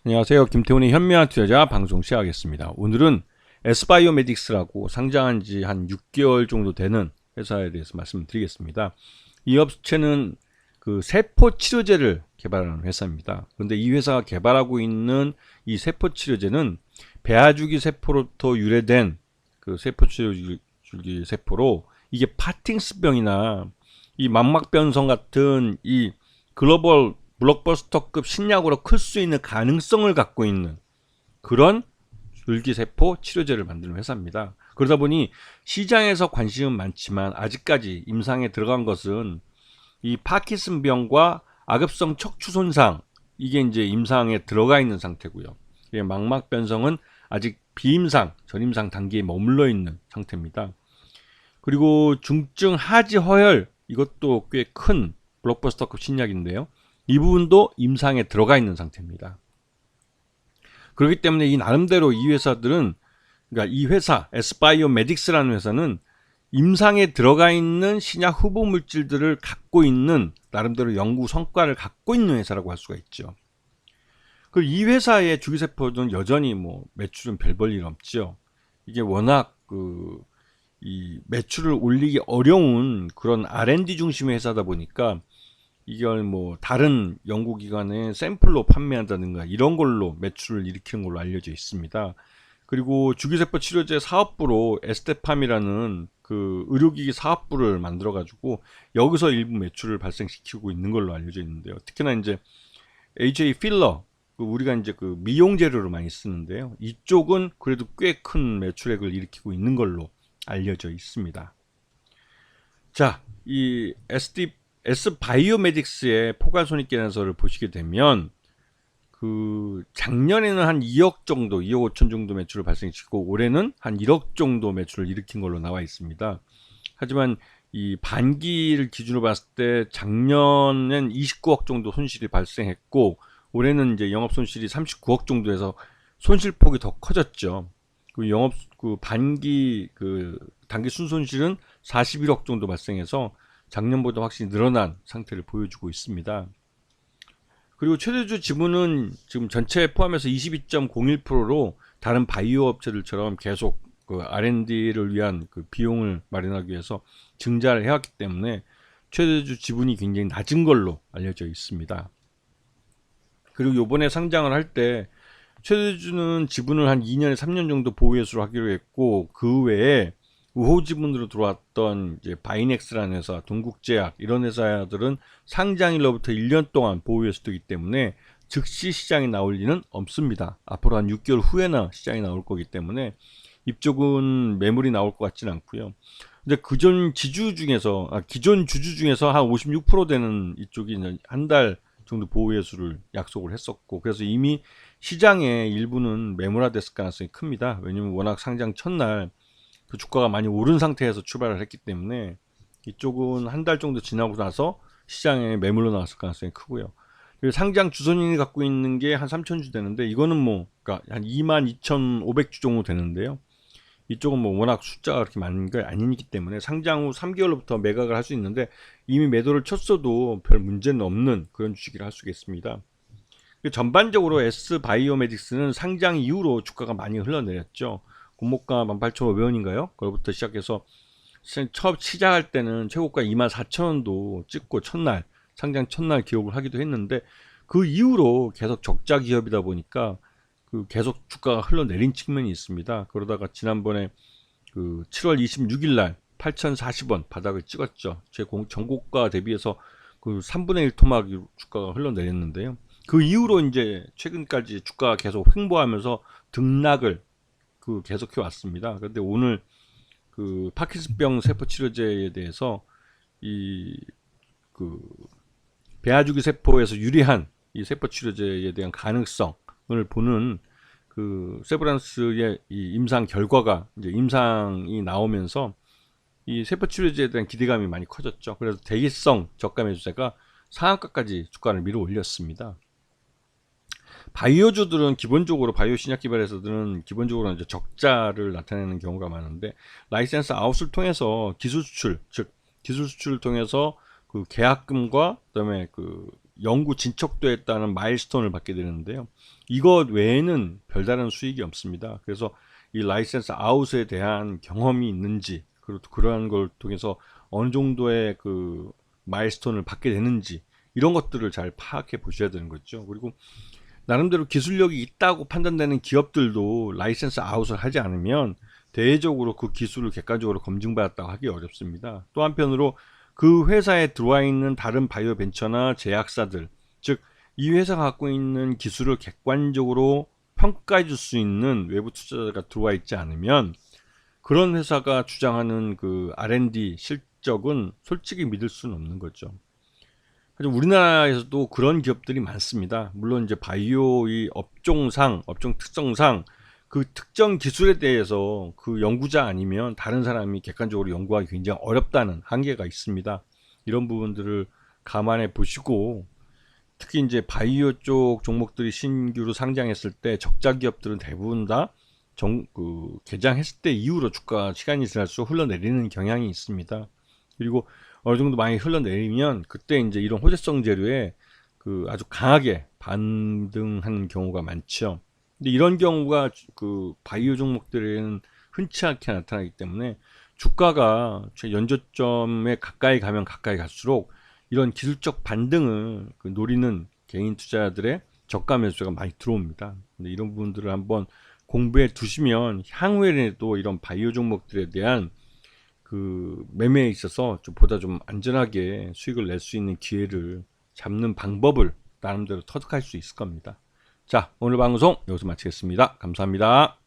안녕하세요. 김태훈의 현명한 투자자 방송 시작하겠습니다. 오늘은 S바이오메딕스라고 상장한 지 한 6개월 정도 되는 회사에 대해서 말씀드리겠습니다. 이 업체는 그 세포 치료제를 개발하는 회사입니다. 그런데 이 회사가 개발하고 있는 이 세포 치료제는 배아주기 세포로부터 유래된 그 세포 치료줄기 세포로 이게 파팅스병이나 이 망막변성 같은 이 글로벌 블록버스터급 신약으로 클 수 있는 가능성을 갖고 있는 그런 줄기세포 치료제를 만드는 회사입니다. 그러다 보니 시장에서 관심은 많지만 아직까지 임상에 들어간 것은 이 파킨슨병과 악엽성 척추 손상, 이게 이제 임상에 들어가 있는 상태고요. 망막변성은 아직 비임상, 전임상 단계에 머물러 있는 상태입니다. 그리고 중증 하지 허혈, 이것도 꽤 큰 블록버스터급 신약인데요. 이 부분도 임상에 들어가 있는 상태입니다. 그렇기 때문에 이 나름대로 이 회사들은, 그러니까 이 회사 S바이오메딕스라는 회사는 임상에 들어가 있는 신약 후보 물질들을 갖고 있는 나름대로 연구 성과를 갖고 있는 회사라고 할 수가 있죠. 그리고 이 회사의 주기세포는 여전히 뭐 매출은 별 볼 일 없죠. 이게 워낙 이 매출을 올리기 어려운 그런 R&D 중심의 회사다 보니까 이걸 뭐 다른 연구기관에 샘플로 판매한다든가 이런 걸로 매출을 일으키는 걸로 알려져 있습니다. 그리고 주기세포 치료제 사업부로 에스테팜이라는 그 의료기기 사업부를 만들어 가지고 여기서 일부 매출을 발생시키고 있는 걸로 알려져 있는데요. 특히나 이제 AJ 필러, 우리가 이제 그 미용 재료로 많이 쓰는데요. 이쪽은 그래도 꽤 큰 매출액을 일으키고 있는 걸로 알려져 있습니다. 자, 이 S바이오메딕스의 포괄손익계산서를 보시게 되면 그 작년에는 한 2억 정도, 2억 5천 정도 매출을 발생시키고 올해는 한 1억 정도 매출을 일으킨 걸로 나와 있습니다. 하지만 이 반기를 기준으로 봤을 때 작년엔 29억 정도 손실이 발생했고 올해는 이제 영업 손실이 39억 정도에서 손실폭이 더 커졌죠. 그 반기 단기 순손실은 41억 정도 발생해서 작년보다 확실히 늘어난 상태를 보여주고 있습니다. 그리고 최대주 지분은 지금 전체 포함해서 22.01%로 다른 바이오 업체들처럼 계속 그 R&D를 위한 그 비용을 마련하기 위해서 증자를 해왔기 때문에 최대주 지분이 굉장히 낮은 걸로 알려져 있습니다. 그리고 이번에 상장을 할 때 최대주는 지분을 한 2년에 3년 정도 보유회수로 하기로 했고 그 외에 우호 지분으로 들어왔던 이제 바이넥스라는 회사, 동국제약 이런 회사들은 상장일로부터 1년 동안 보유회수되기 때문에 즉시 시장에 나올 리는 없습니다. 앞으로 한 6개월 후에나 시장에 나올 거기 때문에 이쪽은 매물이 나올 것 같지는 않고요. 근데 기존 주주 중에서 한 56% 되는 이쪽이 한 달 정도 보유회수를 약속을 했었고 그래서 이미 시장의 일부는 매물화됐을 가능성이 큽니다. 왜냐면 워낙 상장 첫날 그 주가가 많이 오른 상태에서 출발을 했기 때문에 이쪽은 한 달 정도 지나고 나서 시장에 매물로 나왔을 가능성이 크고요. 그리고 상장 주선인이 갖고 있는 게 한 3,000주 되는데 이거는 뭐 그러니까 한 22,500주 정도 되는데요. 이쪽은 뭐 워낙 숫자가 그렇게 많은 게 아니기 때문에 상장 후 3개월부터 매각을 할 수 있는데 이미 매도를 쳤어도 별 문제는 없는 그런 주식이라 할 수가 있습니다. 전반적으로 S바이오메딕스는 상장 이후로 주가가 많이 흘러내렸죠. 공모가 18,500원인가요? 그로부터 시작해서 처음 시작할 때는 최고가 24,000원도 찍고 상장 첫날 기록을 하기도 했는데 그 이후로 계속 적자 기업이다 보니까 그 계속 주가가 흘러내린 측면이 있습니다. 그러다가 지난번에 그 7월 26일 날 8,040원 바닥을 찍었죠. 제 전고가 대비해서 그 3분의 1 토막 주가가 흘러내렸는데요. 그 이후로 이제 최근까지 주가가 계속 횡보하면서 등락을 계속해 왔습니다. 그런데 오늘 그 파킨슨병 세포 치료제에 대해서 그 배아주기 세포에서 유리한 이 세포 치료제에 대한 가능성을 보는 그 세브란스의 이 임상 결과가 이제 임상이 나오면서 이 세포 치료제에 대한 기대감이 많이 커졌죠. 그래서 대기성 저가 매수세가 상한가까지 주가를 밀어 올렸습니다. 바이오주들은 기본적으로 바이오 신약 개발 회사들은 기본적으로 이제 적자를 나타내는 경우가 많은데 라이센스 아웃을 통해서 기술 수출, 즉 기술 수출을 통해서 그 계약금과 그다음에 그 연구 진척도했다는 마일스톤을 받게 되는데요. 이것 외에는 별다른 수익이 없습니다. 그래서 이 라이센스 아웃에 대한 경험이 있는지, 그리고 그러한 걸 통해서 어느 정도의 그 마일스톤을 받게 되는지, 이런 것들을 잘 파악해 보셔야 되는 거죠. 그리고 나름대로 기술력이 있다고 판단되는 기업들도 라이센스 아웃을 하지 않으면 대외적으로 그 기술을 객관적으로 검증받았다고 하기 어렵습니다. 또 한편으로 그 회사에 들어와 있는 다른 바이오 벤처나 제약사들, 즉 이 회사가 갖고 있는 기술을 객관적으로 평가해 줄 수 있는 외부 투자자가 들어와 있지 않으면 그런 회사가 주장하는 그 R&D 실적은 솔직히 믿을 수는 없는 거죠. 하지만 우리나라에서도 그런 기업들이 많습니다. 물론 이제 바이오의 업종상, 업종 특성상 그 특정 기술에 대해서 그 연구자 아니면 다른 사람이 객관적으로 연구하기 굉장히 어렵다는 한계가 있습니다. 이런 부분들을 감안해 보시고, 특히 이제 바이오 쪽 종목들이 신규로 상장했을 때 적자 기업들은 대부분 다 개장했을 때 이후로 주가 시간이 지날수록 흘러내리는 경향이 있습니다. 그리고 어느 정도 많이 흘러내리면 그때 이제 이런 호재성 재료에 그 아주 강하게 반등하는 경우가 많죠. 근데 이런 경우가 그 바이오 종목들에는 흔치 않게 나타나기 때문에 주가가 연저점에 가까이 가면 가까이 갈수록 이런 기술적 반등을 그 노리는 개인 투자자들의 저가 매수가 많이 들어옵니다. 근데 이런 부분들을 한번 공부해 두시면 향후에도 이런 바이오 종목들에 대한 그 매매에 있어서 좀 보다 좀 안전하게 수익을 낼 수 있는 기회를 잡는 방법을 나름대로 터득할 수 있을 겁니다. 자, 오늘 방송 여기서 마치겠습니다. 감사합니다.